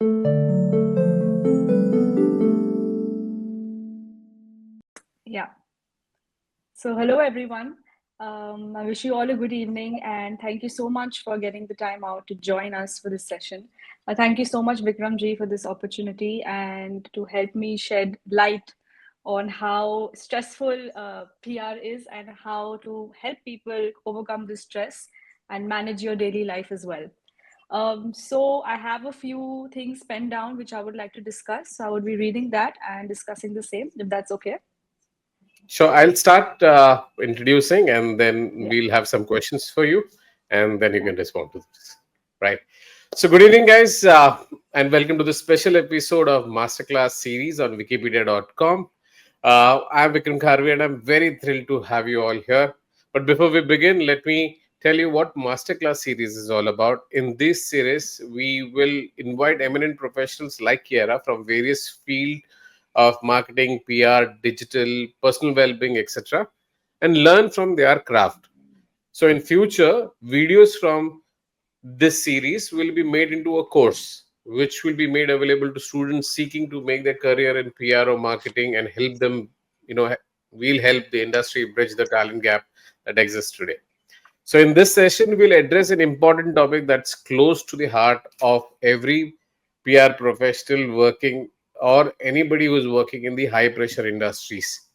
Yeah. So, hello everyone. I wish you all a good evening and thank you so much for getting the time out to join us for this session. Thank you so much, Vikramji, for this opportunity and to help me shed light on how stressful PR is and how to help people overcome this stress and manage your daily life as well. So, I have a few things penned down which I would like to discuss. So, I would be reading that and discussing the same, if that's okay. Sure, I'll start introducing and then Yeah. we'll have some questions for you and then you Yeah. can respond to this. Right. So, good evening, guys, and welcome to the special episode of Masterclass series on Vikypedia.com. I'm Vikram Kharvi and I'm very thrilled to have you all here. But before we begin, let me tell you what Masterclass series is all about. In this series, we will invite eminent professionals like Kiara from various fields of marketing, PR, digital, personal well-being, etc., and learn from their craft. So in future, videos from this series will be made into a course which will be made available to students seeking to make their career in PR or marketing and help them, we'll help the industry bridge the talent gap that exists today. So in this session, we'll address an important topic that's close to the heart of every PR professional working or anybody who's working in the high pressure industries,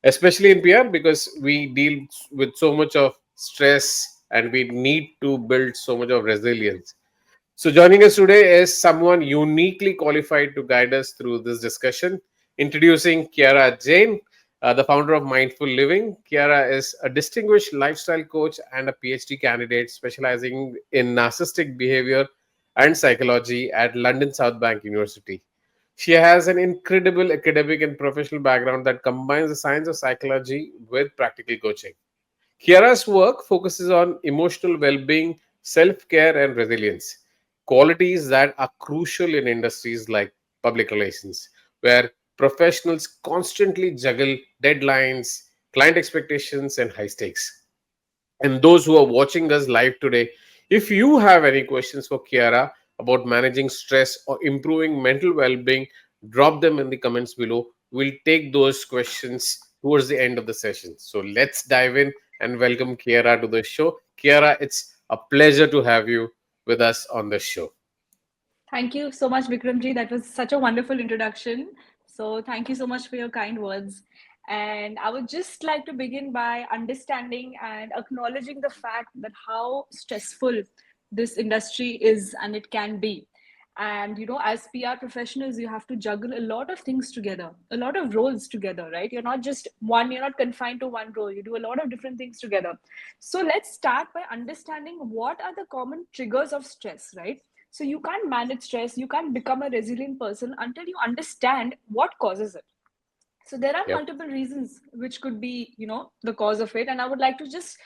especially in PR because we deal with so much of stress and we need to build so much of resilience. So, joining us today is someone uniquely qualified to guide us through this discussion. Introducing Kiara Jain, the founder of Mindful Living. Kiara is a distinguished lifestyle coach and a PhD candidate specializing in narcissistic behavior and psychology at London South Bank University. She has an incredible academic and professional background that combines the science of psychology with practical coaching. Kiara's work focuses on emotional well being, self care, and resilience, qualities that are crucial in industries like public relations, where professionals constantly juggle deadlines, client expectations, and high stakes. And those who are watching us live today, if you have any questions for Kiara about managing stress or improving mental well being, drop them in the comments below. We'll take those questions towards the end of the session. So let's dive in and welcome Kiara to the show. Kiara, it's a pleasure to have you with us on the show. Thank you so much, Vikramji. That was such a wonderful introduction. So, thank you so much for your kind words. And I would just like to begin by understanding and acknowledging the fact that how stressful this industry is and it can be. And, as PR professionals, you have to juggle a lot of things together, a lot of roles together, right? You're not just one, you're not confined to one role. You do a lot of different things together. So, let's start by understanding what are the common triggers of stress, right? So you can't manage stress, you can't become a resilient person until you understand what causes it. So there are Yep. multiple reasons which could be, the cause of it. And I would like to just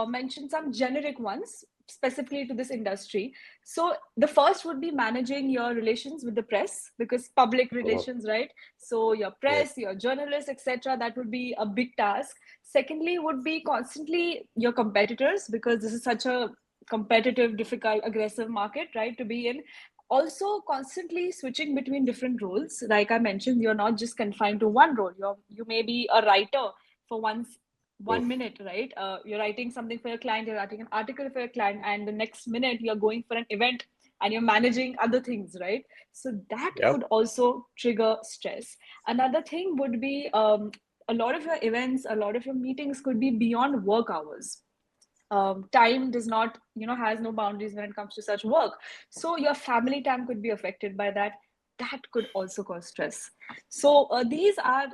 mention some generic ones specifically to this industry. So the first would be managing your relations with the press, because public Oh, relations, right? So your yep. press, your journalists, etc., that would be a big task. Secondly would be constantly your competitors, because this is such a competitive, difficult, aggressive market, right, to be in. Also constantly switching between different roles. Like I mentioned, you're not just confined to one role. You may be a writer for Mm. 1 minute, right? You're writing something for your client, you're writing an article for your client, and the next minute you're going for an event and you're managing other things, right? So that Yep. could also trigger stress. Another thing would be, a lot of your events, a lot of your meetings could be beyond work hours. Time does not, has no boundaries when it comes to such work. So your family time could be affected by that. That could also cause stress. So these are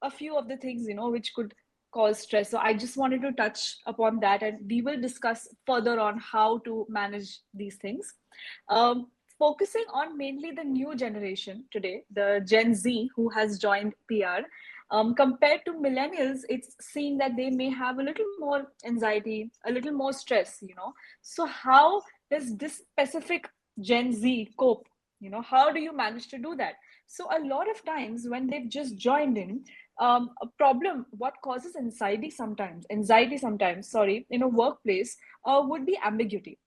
a few of the things, which could cause stress. So I just wanted to touch upon that, and we will discuss further on how to manage these things. Focusing on mainly the new generation today, the Gen Z who has joined PR. Compared to millennials, it's seen that they may have a little more anxiety, a little more stress, So how does this specific Gen Z cope? How do you manage to do that? So a lot of times when they've just joined in, a problem, what causes anxiety sometimes, sorry, in a workplace would be ambiguity.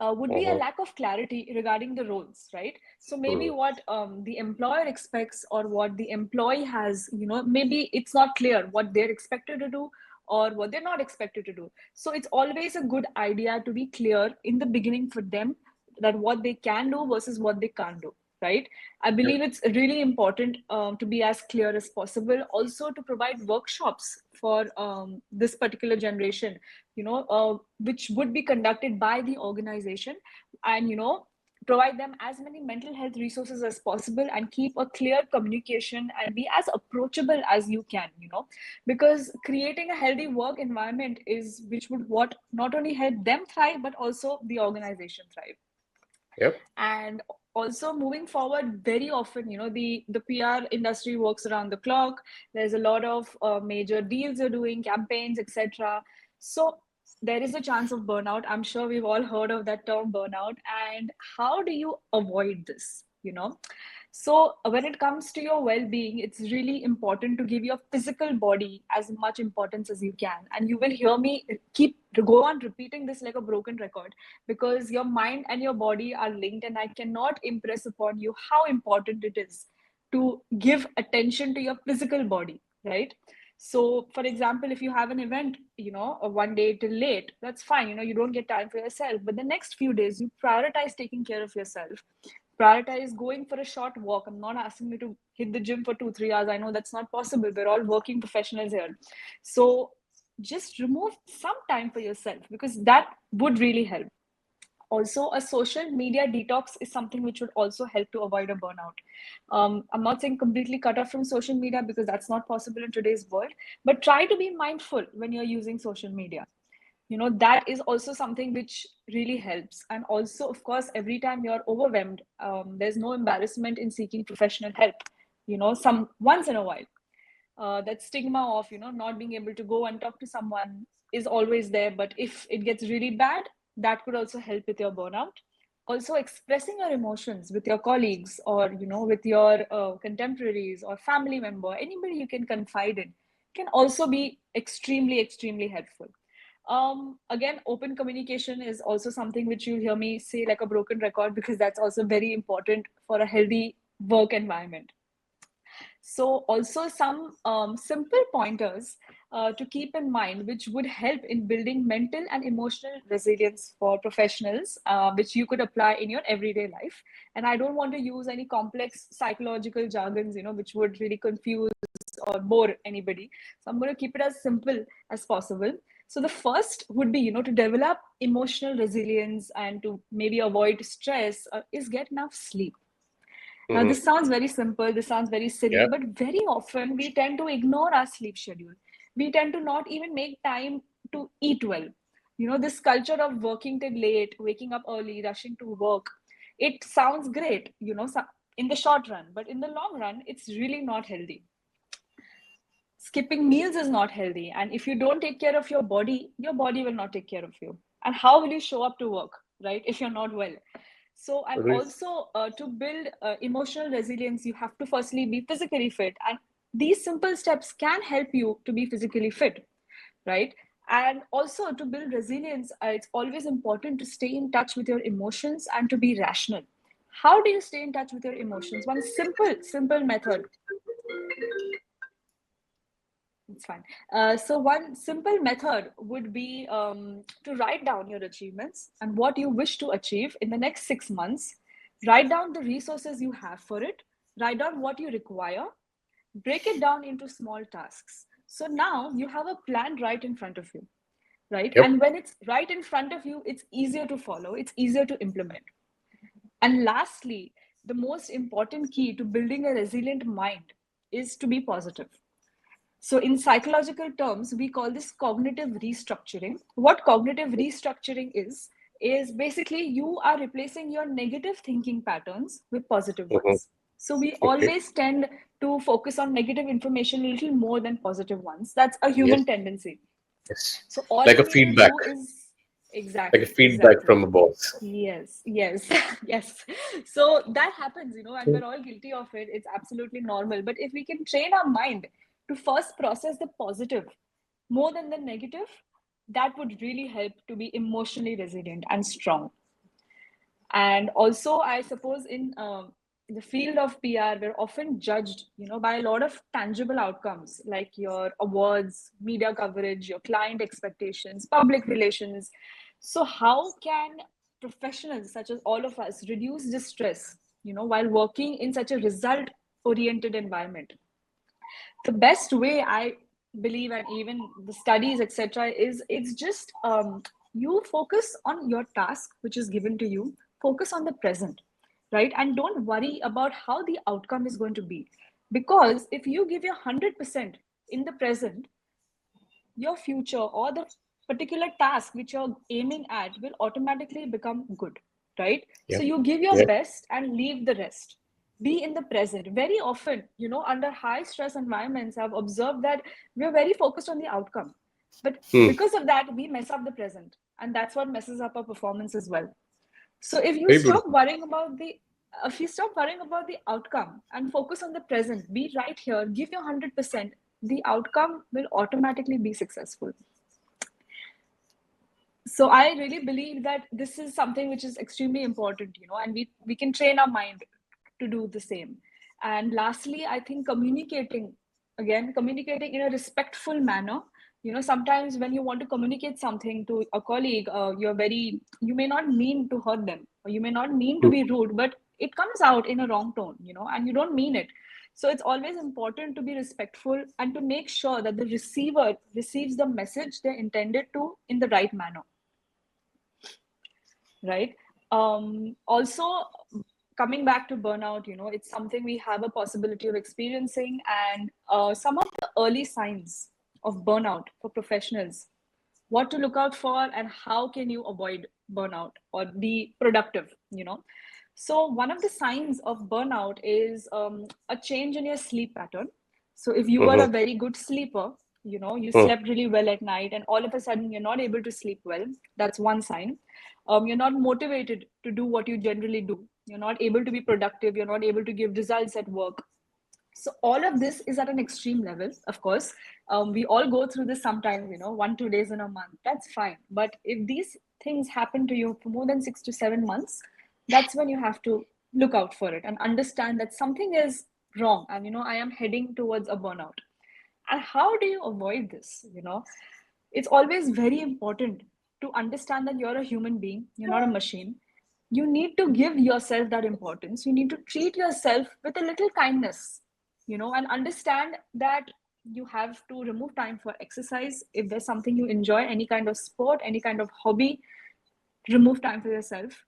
would be a lack of clarity regarding the roles, right? So maybe what the employer expects or what the employee has, maybe it's not clear what they're expected to do or what they're not expected to do. So it's always a good idea to be clear in the beginning for them that what they can do versus what they can't do, right? I believe it's really important to be as clear as possible. Also, to provide workshops for this particular generation, which would be conducted by the organization, and provide them as many mental health resources as possible, and keep a clear communication and be as approachable as you can, because creating a healthy work environment is which would what not only help them thrive but also the organization thrive. Yep. And also moving forward, very often, the PR industry works around the clock. There's a lot of major deals you're doing, campaigns, etc. So there is a chance of burnout. I'm sure we've all heard of that term, burnout. And how do you avoid this? So when it comes to your well-being, it's really important to give your physical body as much importance as you can. And you will hear me keep go on repeating this like a broken record, because your mind and your body are linked, and I cannot impress upon you how important it is to give attention to your physical body, right? So for example, if you have an event, one day till late, that's fine, you don't get time for yourself, but the next few days you prioritize taking care of yourself. Prioritize going for a short walk. I'm not asking you to hit the gym for 2-3 hours. I know that's not possible. We're all working professionals here. So just remove some time for yourself, because that would really help. Also, a social media detox is something which would also help to avoid a burnout. I'm not saying completely cut off from social media, because that's not possible in today's world, but try to be mindful when you're using social media. That is also something which really helps. And also, of course, every time you're overwhelmed, there's no embarrassment in seeking professional help, some once in a while. That stigma of not being able to go and talk to someone is always there, but if it gets really bad, that could also help with your burnout. Also, expressing your emotions with your colleagues, or with your contemporaries or family member, anybody you can confide in, can also be extremely, extremely helpful. Again, open communication is also something which you'll hear me say like a broken record, because that's also very important for a healthy work environment. So also some simple pointers to keep in mind, which would help in building mental and emotional resilience for professionals, which you could apply in your everyday life. And I don't want to use any complex psychological jargons, which would really confuse or bore anybody. So I'm going to keep it as simple as possible. So the first would be, to develop emotional resilience and to maybe avoid stress, is get enough sleep. Now, this sounds very simple, this sounds very silly, Yep. but very often we tend to ignore our sleep schedule. We tend to not even make time to eat well. This culture of working till late, waking up early, rushing to work, it sounds great, in the short run, but in the long run, it's really not healthy. Skipping meals is not healthy. And if you don't take care of your body will not take care of you. And how will you show up to work, right, if you're not well? So, and Agreed. also to build emotional resilience, you have to firstly be physically fit. And these simple steps can help you to be physically fit, right? And also to build resilience, it's always important to stay in touch with your emotions and to be rational. How do you stay in touch with your emotions? One simple method. It's fine. So one simple method would be to write down your achievements and what you wish to achieve in the next 6 months. Write down the resources you have for it. Write down what you require. Break it down into small tasks. So now you have a plan right in front of you, right? Yep. And when it's right in front of you, it's easier to follow. It's easier to implement. And lastly, the most important key to building a resilient mind is to be positive. So, in psychological terms, we call this cognitive restructuring. What cognitive restructuring is basically you are replacing your negative thinking patterns with positive Mhm. ones. So, we Okay. always tend to focus on negative information a little more than positive ones. That's a Yes. human tendency. Yes. So, all Like a you need to feedback, do is like a exactly, feedback exactly. from a boss. Yes, yes. So that happens, and we're all guilty of it. It's absolutely normal. But if we can train our mind to first process the positive more than the negative, that would really help to be emotionally resilient and strong. And also, I suppose in the field of PR, we're often judged, by a lot of tangible outcomes like your awards, media coverage, your client expectations, public relations. So how can professionals such as all of us reduce this stress, while working in such a result-oriented environment? The best way, I believe, and even the studies, etc., is it's just you focus on your task which is given to you, focus on the present, right? And don't worry about how the outcome is going to be, because if you give your 100% in the present, your future or the particular task which you're aiming at will automatically become good, right? Yeah. So you give your Yeah. best and leave the rest. Be in the present. Very often, under high stress environments, I've observed that we're very focused on the outcome. But Hmm. because of that, we mess up the present. And that's what messes up our performance as well. So Very beautiful. if you stop worrying about the outcome and focus on the present, be right here, give your 100%, the outcome will automatically be successful. So I really believe that this is something which is extremely important, and we can train our mind to do the same. And lastly, I think communicating in a respectful manner. Sometimes when you want to communicate something to a colleague, you may not mean to hurt them, or you may not mean to Hmm. be rude, but it comes out in a wrong tone, and you don't mean it. So it's always important to be respectful and to make sure that the receiver receives the message they're intended to in the right manner, right? Also, coming back to burnout, it's something we have a possibility of experiencing, and some of the early signs of burnout for professionals, what to look out for, and how can you avoid burnout or be productive. So one of the signs of burnout is a change in your sleep pattern. So if you were Hmm. a very good sleeper, you Hmm. slept really well at night, and all of a sudden you're not able to sleep well, that's one sign. You're not motivated to do what you generally do. You're not able to be productive. You're not able to give results at work. So all of this is at an extreme level, of course. We all go through this sometimes, 1 2 days in a month, that's fine. But if these things happen to you for more than 6 to 7 months, that's when you have to look out for it and understand that something is wrong, and I am heading towards a burnout. And how do you avoid this? It's always very important to understand that you're a human being, you're not a machine. You need to give yourself that importance. You need to treat yourself with a little kindness, and understand that you have to remove time for exercise. If there's something you enjoy, any kind of sport, any kind of hobby, remove time for yourself.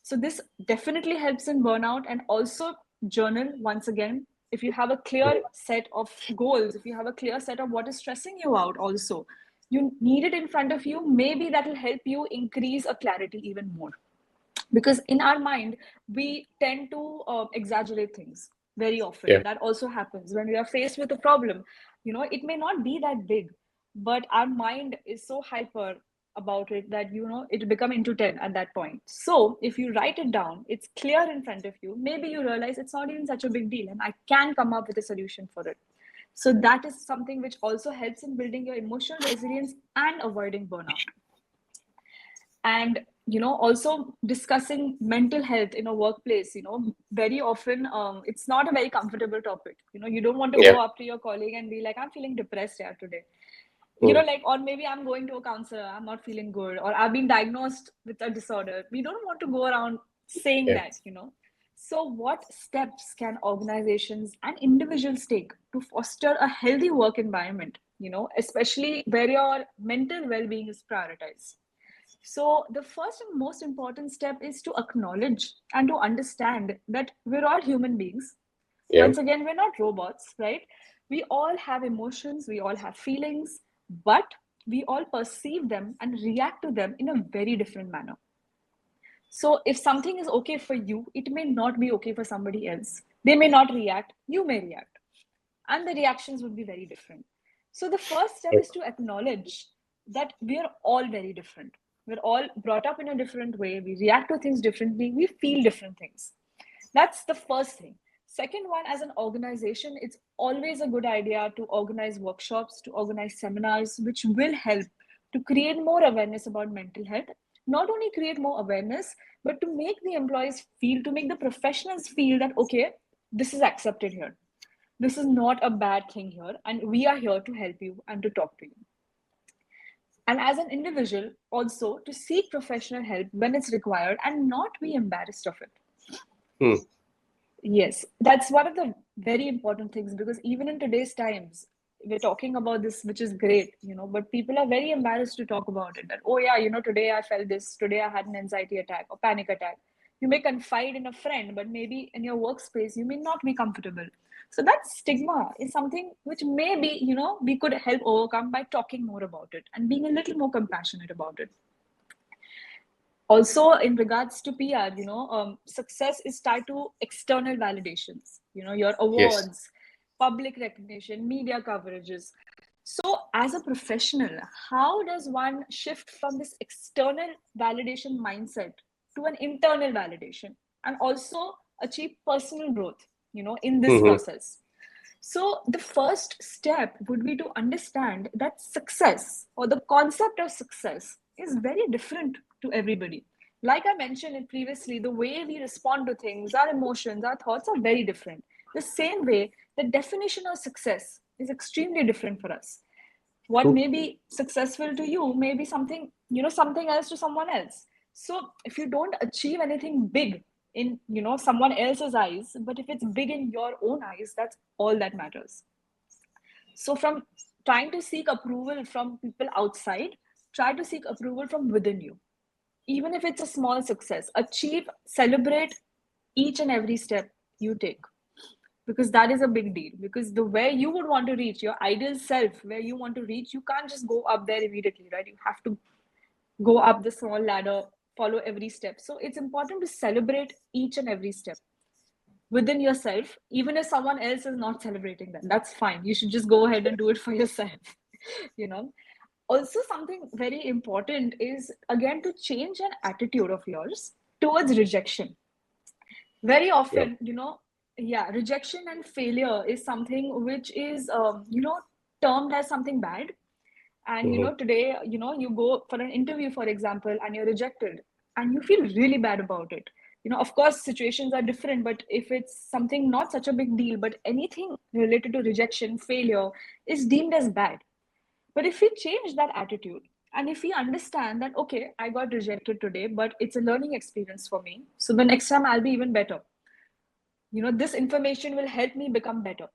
So this definitely helps in burnout. And also journal once again. If you have a clear set of goals, if you have a clear set of what is stressing you out, also you need it in front of you, maybe that will help you increase a clarity even more. Because in our mind, we tend to exaggerate things very often. Yeah. That also happens when we are faced with a problem. It may not be that big, but our mind is so hyper about it that it become into 10 at that point. So if you write it down, it's clear in front of you, maybe you realize it's not even such a big deal and I can come up with a solution for it. So that is something which also helps in building your emotional resilience and avoiding burnout. And also discussing mental health in a workplace, very often it's not a very comfortable topic. You don't want to Yeah. go up to your colleague and be like, I'm feeling depressed here today, Hmm. like, or maybe I'm going to a counselor, I'm not feeling good, or I've been diagnosed with a disorder. We don't want to go around saying Yeah. that. So what steps can organizations and individuals take to foster a healthy work environment, especially where your mental well-being is prioritized? So, the first and most important step is to acknowledge and to understand that we're all human beings. Yeah. Once again, we're not robots, right? We all have emotions, we all have feelings, but we all perceive them and react to them in a very different manner. So, if something is okay for you, it may not be okay for somebody else. They may not react, you may react, and the reactions would be very different. So the first step is to acknowledge that we are all very different. We're all brought up in a different way. We react to things differently. We feel different things. That's the first thing. Second one, as an organization, it's always a good idea to organize workshops, to organize seminars, which will help to create more awareness about mental health not only create more awareness, but to make the employees feel, to make the professionals feel that, okay, this is accepted here. This is not a bad thing here, and we are here to help you and to talk to you. And as an individual, also to seek professional help when it's required and not be embarrassed of it. Hmm. Yes, that's one of the very important things, because even in today's times, we're talking about this, which is great, but people are very embarrassed to talk about it. That, oh, yeah, today I felt this, today I had an anxiety attack or panic attack. You may confide in a friend, but maybe in your workspace, you may not be comfortable. So that stigma is something which maybe, we could help overcome by talking more about it and being a little more compassionate about it. Also, in regards to PR, success is tied to external validations, your Yes. awards, public recognition, media coverages. So as a professional, how does one shift from this external validation mindset to an internal validation and also achieve personal growth, in this Hmm. process? So the first step would be to understand that success, or the concept of success, is very different to everybody. Like I mentioned it previously, the way we respond to things, our emotions, our thoughts are very different. The same way, the definition of success is extremely different for us. What True. may be successful to you may be something, something else to someone else. So if you don't achieve anything big in, someone else's eyes, but if it's big in your own eyes, that's all that matters. So from trying to seek approval from people outside, try to seek approval from within you. Even if it's a small success, achieve, celebrate each and every step you take, because that is a big deal. Because the where you would want to reach, your ideal self, where you want to reach, you can't just go up there immediately, right? You have to go up the small ladder, follow every step. So it's important to celebrate each and every step within yourself. Even if someone else is not celebrating that, that's fine. You should just go ahead and do it for yourself. you know Also, something very important is, again, to change an attitude of yours towards rejection. Very Yeah. often, yeah, rejection and failure is something which is, termed as something bad. And Hmm. today, you go for an interview, for example, and you're rejected, and you feel really bad about it. Of course, situations are different, but if it's something not such a big deal, but anything related to rejection, failure is deemed as bad. But if we change that attitude, and if we understand that, okay, I got rejected today, but it's a learning experience for me, so the next time I'll be even better. This information will help me become better.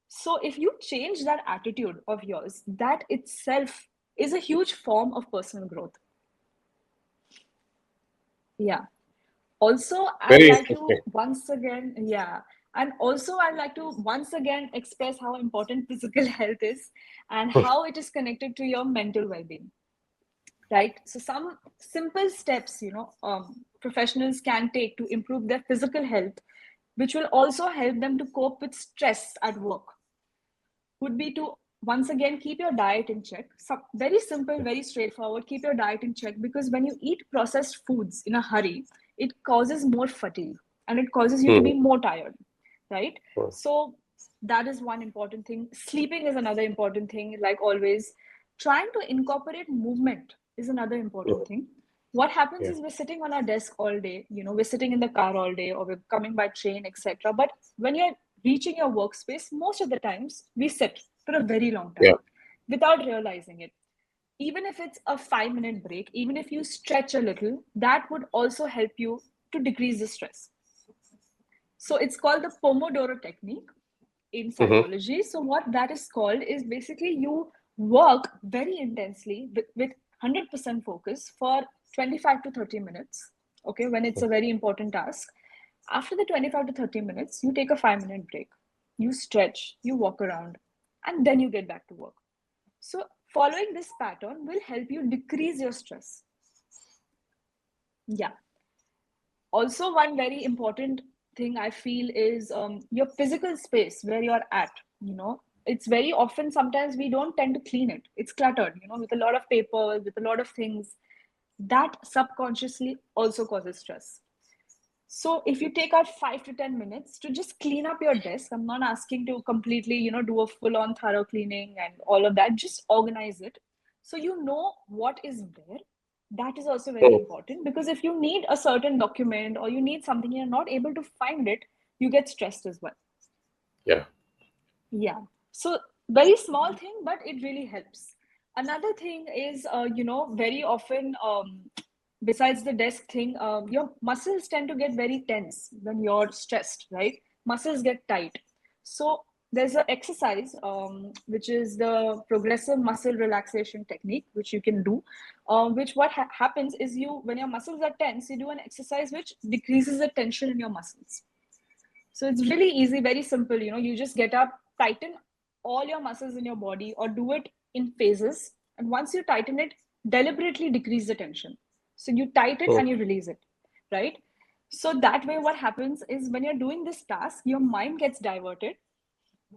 So if you change that attitude of yours, that itself is a huge form of personal growth. Yeah. Also, I'd Very like to interesting. once again, yeah. And also, I'd like to once again express how important physical health is and how it is connected to your mental well being, right? So, some simple steps, professionals can take to improve their physical health, which will also help them to cope with stress at work, would be to once again keep your diet in check. So very simple, very straightforward. Keep your diet in check, because when you eat processed foods in a hurry, it causes more fatigue and it causes you to be Hmm. more tired, right? Hmm. So that is one important thing. Sleeping is another important thing, like always. Trying to incorporate movement is another Hmm. important thing. What happens Yeah. is we're sitting on our desk all day, we're sitting in the car all day, or we're coming by train, etc. But when you're reaching your workspace, most of the times we sit for a very long Yeah. time without realizing it. Even if it's a 5-minute break, even if you stretch a little, that would also help you to decrease the stress. So it's called the Pomodoro technique in Hmm. psychology. So what that is called is, basically, you work very intensely with 100% focus for 25 to 30 minutes. Okay, when it's a very important task. After the 25 to 30 minutes, you take a 5-minute break. You stretch, you walk around, and then you get back to work. So following this pattern will help you decrease your stress. Yeah. Also, one very important thing I feel is, your physical space where you're at. It's very often, sometimes we don't tend to clean it. It's cluttered, with a lot of papers, with a lot of things. That subconsciously also causes stress. So if you take out 5 to 10 minutes to just clean up your desk, I'm not asking to completely, do a full on thorough cleaning and all of that. Just organize it so you know what is where, That is also very Oh, important, because if you need a certain document or you need something, you're not able to find it, you get stressed as well. yeah. Yeah. So very small thing, but it really helps. Another thing is, very often, besides the desk thing, your muscles tend to get very tense when you're stressed, right? Muscles get tight. So there's an exercise, which is the progressive muscle relaxation technique, which you can do. Which what happens is, when your muscles are tense, you do an exercise which decreases the tension in your muscles. So it's really easy, very simple. You just get up, tighten all your muscles in your body, or do it in phases. And once you tighten it, deliberately decrease the tension. So you tighten Oh, and you release it, right? So that way, what happens is, when you're doing this task, your mind gets diverted.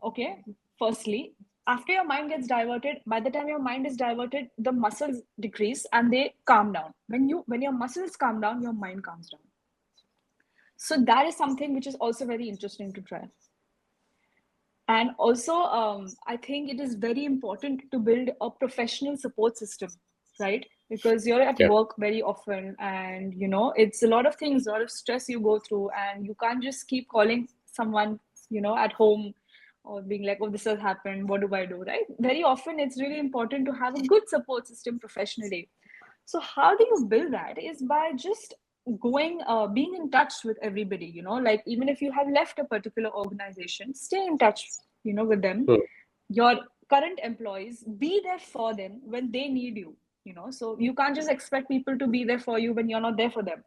Okay. Firstly, after your mind gets diverted, by the time your mind is diverted, the muscles decrease and they calm down. When your muscles calm down, your mind calms down. So that is something which is also very interesting to try. And also, I think it is very important to build a professional support system, right? Because you're at yeah. work very often, and it's a lot of things, a lot of stress you go through, and you can't just keep calling someone, at home, or being like, oh, this has happened, what do I do, right? Very often, it's really important to have a good support system professionally. So how do you build that is by just being in touch with everybody, like, even if you have left a particular organization, stay in touch, with them. Hmm. Your current employees, be there for them when they need you, so you can't just expect people to be there for you when you're not there for them.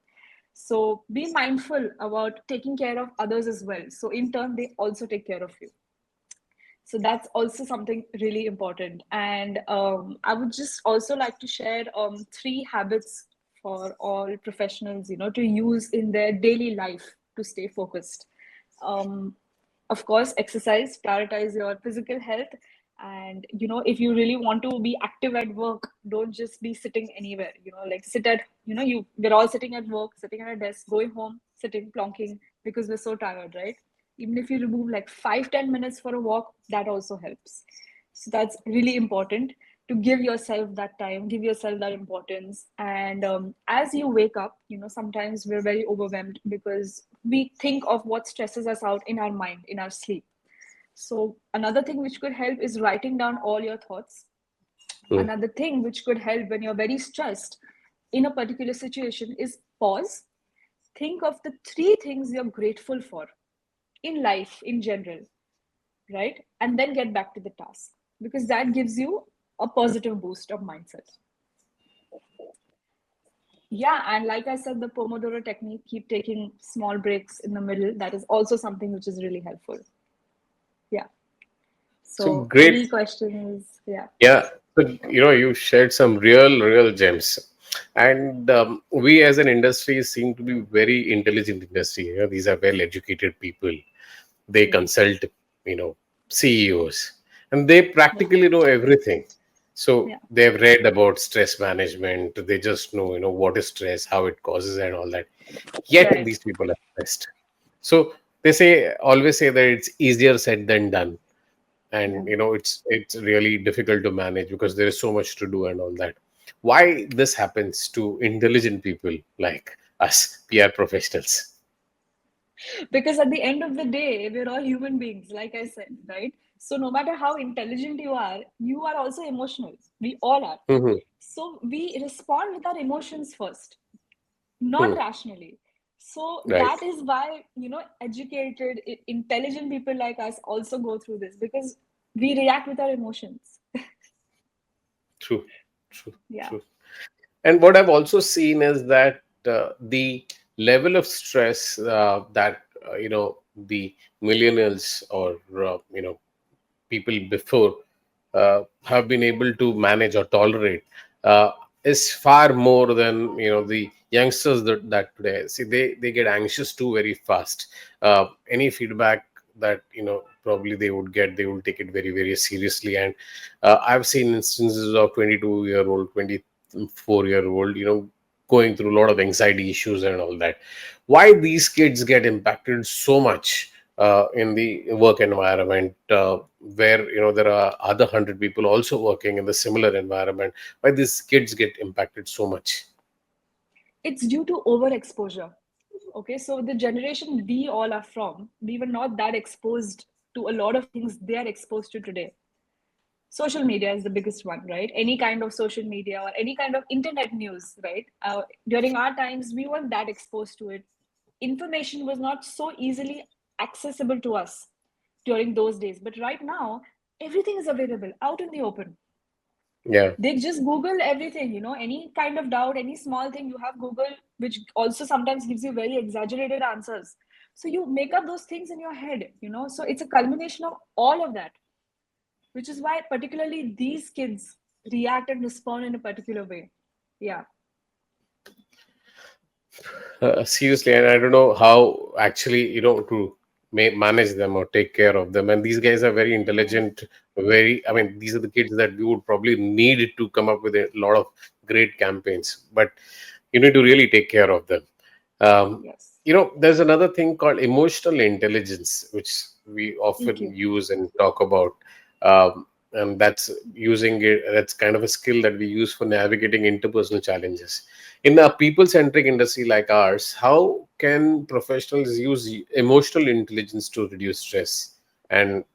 So be mindful about taking care of others as well, so in turn they also take care of you. So that's also something really important. And I would just also like to share three habits for all professionals, to use in their daily life to stay focused. um, of course, exercise, prioritize your physical health. And if you really want to be active at work, don't just be sitting anywhere, like sit at, we're all sitting at work, sitting at a desk, going home, sitting, plonking, because we're so tired, right? Even if you remove like 5-10 minutes for a walk, that also helps. So that's really important, to give yourself that time, give yourself that importance. And as you wake up, sometimes we're very overwhelmed because we think of what stresses us out in our mind, in our sleep. So another thing which could help is writing down all your thoughts. Hmm. Another thing which could help when you're very stressed in a particular situation is pause. Think of the three things you're grateful for in life in general, right? And then get back to the task, because that gives you a positive boost of mindset. Yeah, and like I said, the Pomodoro technique, keep taking small breaks in the middle. That is also something which is really helpful. Yeah. So So great. any questions? Yeah. Yeah. So, you shared some real gems. And we as an industry seem to be very intelligent industry. These are well educated people. They Yeah. consult, you know, CEOs, and they Yeah. practically know everything. So Yeah. they've read about stress management. They just know, what is stress, how it causes, and all that. Yet Right. these people are stressed. So they always say that it's easier said than done, Yeah. and it's really difficult to manage because there is so much to do and all that. Why this happens to intelligent people like us, PR professionals? Because at the end of the day, we're all human beings, like I said, right? So no matter how intelligent you are also emotional. We all are. Hmm. So we respond with our emotions first, not Hmm. rationally. So Right. that is why, educated, intelligent people like us also go through this, because we react with our emotions. True. True. Yeah. True. And what I've also seen is that the level of stress that the millennials or people before have been able to manage or tolerate uh, is far more than the youngsters that today see. They get anxious too very fast. Any feedback that probably they would get, they will take it very seriously. And I've seen instances of 22-year-old, 24-year-old going through a lot of anxiety issues and all that. Why these kids get impacted so much in the work environment, where there are other 100 people also working in the similar environment? Why these kids get impacted so much? It's due to overexposure. Okay, so the generation we all are from, we were not that exposed to a lot of things they are exposed to today. Social media is the biggest one, right? Any kind of social media or any kind of internet news, right? During our times, we weren't that exposed to it. Information was not so easily accessible to us during those days. But right now, everything is available out in the open. Yeah. They just Google everything, any kind of doubt, any small thing, you have Google, which also sometimes gives you very exaggerated answers. So you make up those things in your head, so it's a culmination of all of that, which is why particularly these kids react and respond in a particular way. Yeah. Seriously, and I don't know how actually to manage them or take care of them. And these guys are very Yeah. intelligent. Very, I mean, these are the kids that we would probably need to come up with a lot of great campaigns. But you need to really take care of them. Um, Yes. there's another thing called emotional intelligence, which we often EQ. use and talk about. And that's using it, that's kind of a skill that we use for navigating interpersonal challenges. In a people centric industry like ours, how can professionals use emotional intelligence to reduce stress and,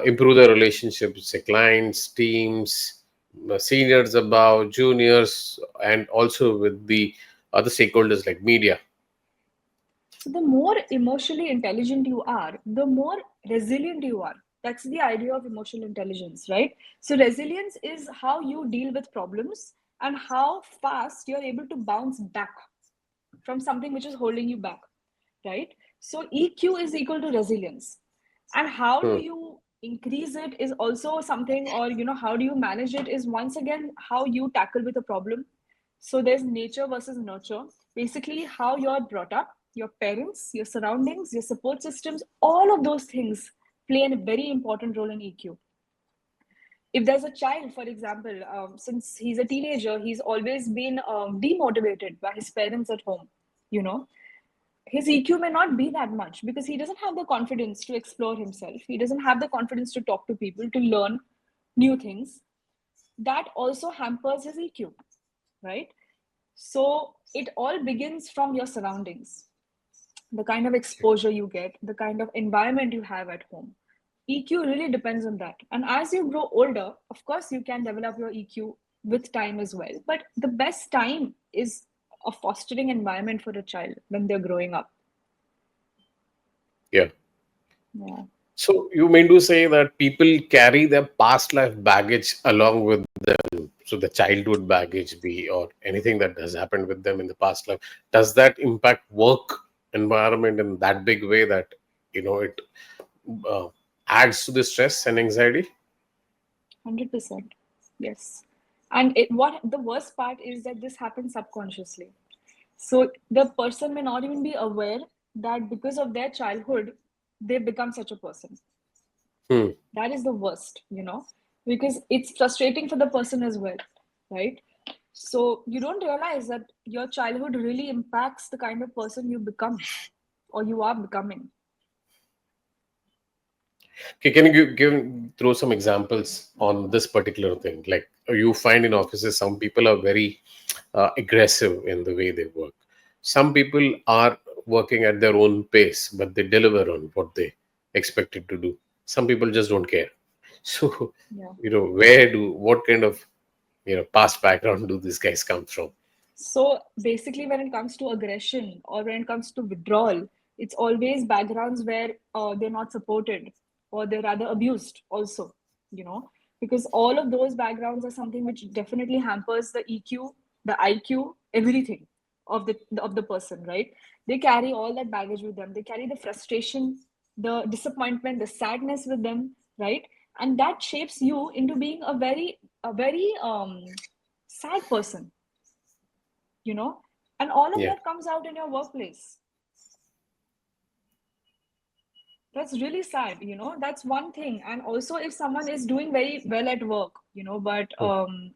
improve the relationships with their clients, teams, seniors above, juniors, and also with the other stakeholders like media? So the more emotionally intelligent you are, the more resilient you are. That's the idea of emotional intelligence, right? So resilience is how you deal with problems and how fast you're able to bounce back from something which is holding you back, right? So EQ is equal to resilience. And how do Hmm. you increase it is also something, or how do you manage it is once again how you tackle with a problem. So there's nature versus nurture. Basically, how you're brought up, your parents, your surroundings, your support systems, all of those things play a very important role in EQ. If there's a child, for example, since he's a teenager, he's always been demotivated by his parents at home, you know his EQ may not be that much because he doesn't have the confidence to explore himself. He doesn't have the confidence to talk to people, to learn new things. That also hampers his EQ, right? So it all begins from your surroundings, the kind of exposure you get, the kind of environment you have at home. EQ really depends on that. And as you grow older, of course, you can develop your EQ with time as well. But the best time is a fostering environment for a child when they're growing up. Yeah. Yeah. So you mean to say that people carry their past life baggage along with them? So the childhood baggage be or anything that has happened with them in the past life, does that impact work environment in that big way that it uh, adds to the stress and anxiety? 100%. Yes. And what the worst part is that this happens subconsciously. So the person may not even be aware that because of their childhood, they've become such a person. Hmm. That is the worst, because it's frustrating for the person as well, right? So you don't realize that your childhood really impacts the kind of person you become or you are becoming. Okay, can you throw some examples on this particular thing? Like you find in offices, some people are very aggressive in the way they work. Some people are working at their own pace, but they deliver on what they expected to do. Some people just don't care. So, Yeah. what kind of past background do these guys come from? So basically, when it comes to aggression or when it comes to withdrawal, it's always backgrounds where they're not supported or they're rather abused, also, because all of those backgrounds are something which definitely hampers the EQ, the IQ, everything of the person, right? They carry all that baggage with them. They carry the frustration, the disappointment, the sadness with them, right? And that shapes you into being a very sad person, you know and all of Yeah. that comes out in your workplace. That's really sad. That's one thing. And also, if someone is doing very well at work, but Hmm.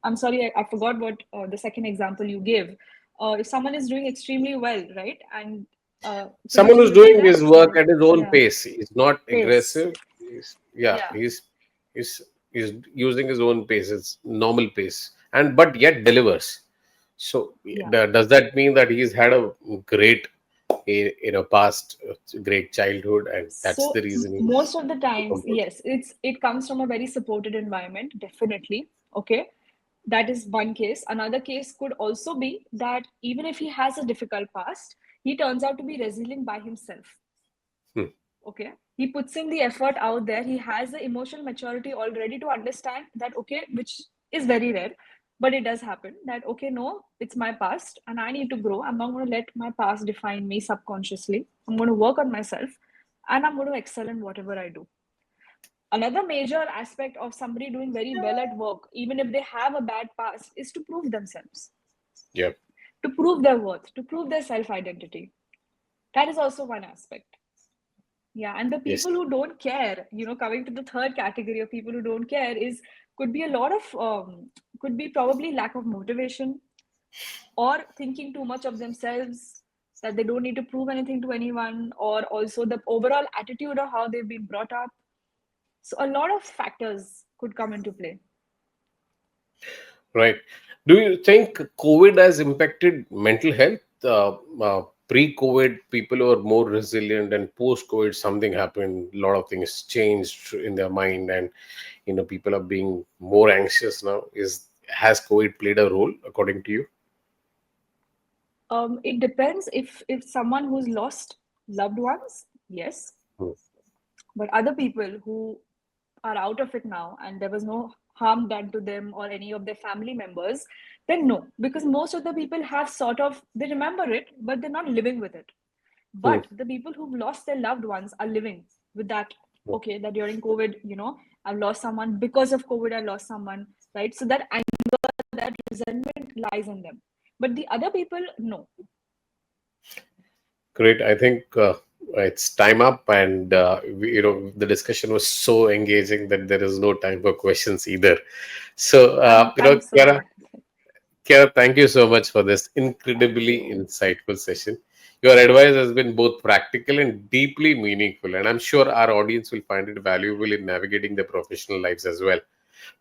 I'm sorry, I forgot what the second example you gave. If someone is doing extremely well, right, and Someone which is who's within doing their his work achievement. at his own Yeah. pace. He's not Pace. aggressive. Yeah, Yeah. he's using his own pace. It's normal pace, and but yet delivers. So Yeah. does that mean that he's had a great, past, great childhood, and that's the So reason most he's of the times, become good? yes, it comes from a very supported environment, definitely. Okay. That is one case. Another case could also be that even if he has a difficult past, he turns out to be resilient by himself. Hmm. Okay. He puts in the effort out there. He has the emotional maturity already to understand that, okay, which is very rare, but it does happen that, okay, no, it's my past and I need to grow. I'm not going to let my past define me subconsciously. I'm going to work on myself and I'm going to excel in whatever I do. Another major aspect of somebody doing very well at work, even if they have a bad past, is to prove themselves, Yeah. to prove their worth, to prove their self identity. That is also one aspect. Yeah, and the Yes. people who don't care, coming to the third category of people who don't care is could be a lot of could be probably lack of motivation or thinking too much of themselves that they don't need to prove anything to anyone, or also the overall attitude of how they've been brought up. So a lot of factors could come into play. Right. Do you think COVID has impacted mental health? Pre-COVID, people were more resilient, and post-COVID, something happened. A lot of things changed in their mind, and people are being more anxious now. Has COVID played a role, according to you? It depends. If someone who's lost loved ones, yes, Hmm. but other people who are out of it now and there was no harm done to them or any of their family members, then no, because most of the people have sort of, they remember it but they're not living with it. Hmm. But the people who've lost their loved ones are living with that. Hmm. Okay, that during COVID, I've lost someone because of COVID, I lost someone, right? So that anger, that resentment lies in them. But the other people, no. Great. I think it's time up, and the discussion was so engaging that there is no time for questions either. So, Thanks so much. Kiara, thank you so much for this Thank incredibly you. insightful session. Your advice has been both practical and deeply meaningful, and I'm sure our audience will find it valuable in navigating their professional lives as well.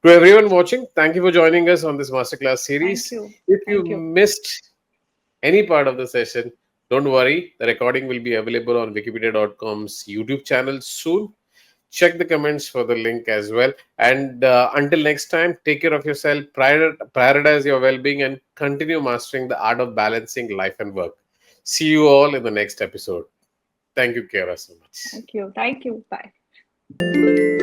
To everyone watching, thank you for joining us on this masterclass Thank series. you. If you Thank you. missed any part of the session, don't worry. The recording will be available on Wikipedia.com's YouTube channel soon. Check the comments for the link as well. And until next time, take care of yourself, prioritize your well being, and continue mastering the art of balancing life and work. See you all in the next episode. Thank you, Kiara, so much. Thank you. Thank you. Bye.